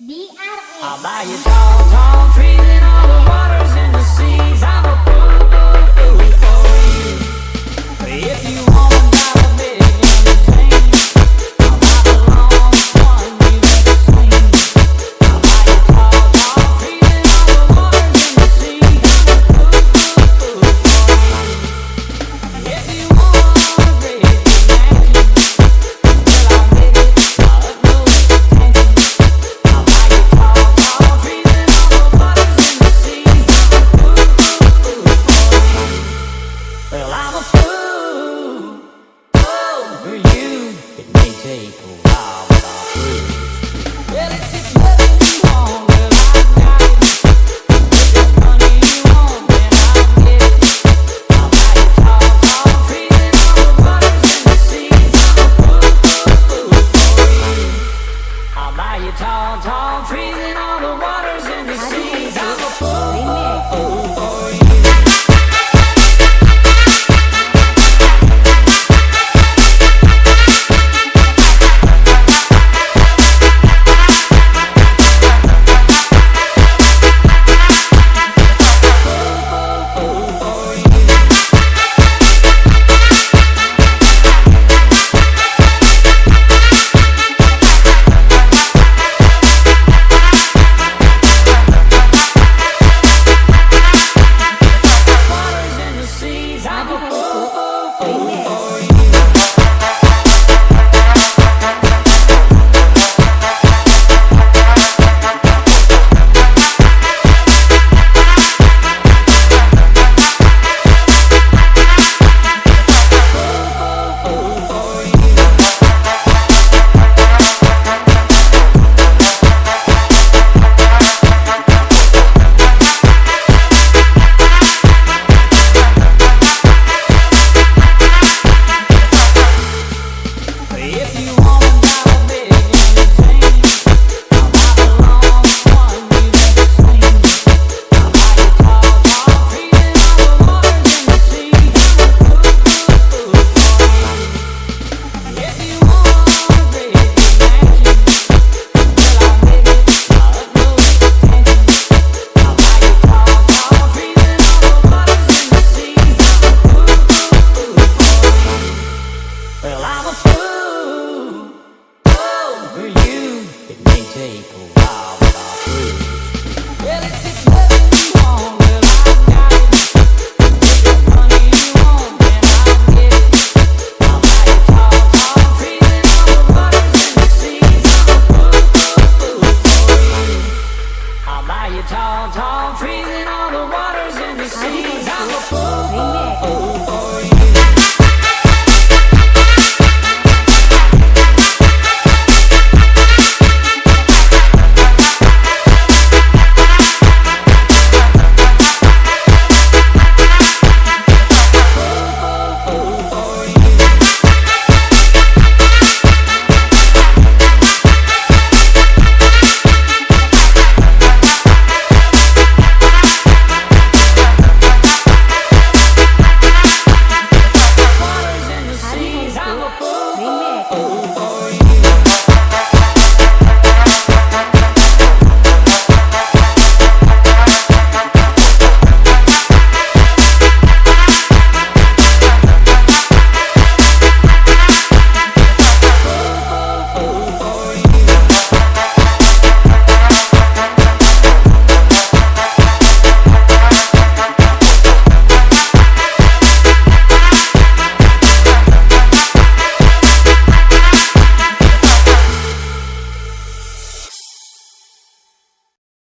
I'll buy you tall, tall trees and all the waters and the seas. I'm a fool, fool, fool for you. If you want a dollar big and a dream, I'll buy the longest one you've ever seen. I'll buy you tall, tall trees and all the waters and the seas. I'm a fool, fool, fool for you. If you want a great mansion, well I'll give it my utmost attention. I'll buy you tall, tall trees and all the waters and the seas. I'm a fool, fool, fool for you. Well, I'm a fool, fool for you. It may take a while, but I'll prove. Well, if it's loving you want, well, I've got it. If it's money you want, then I'll get it. I'll buy you tall, tall trees and all the waters and the seas. I'm a fool, fool, fool for you. I'll buy you tall, tall trees and all the waters and the seas. I'm a fool, fool, fool for you. Waters and the seas. I'm a fool, fool, fool for you. If you want a dollar big and a dream, I'll buy the longest one you've ever seen. I'll buy you tall, tall trees and all the waters and the seas. I'm a fool, fool, fool for you. If you want a great mansion, well I'll give it my utmost attention. I'll buy you tall, tall trees and all the waters and the seas. I'm a fool, fool, fool for you. Well, I'm a fool, fool for you. It may take a while, but I'll prove. Well, it's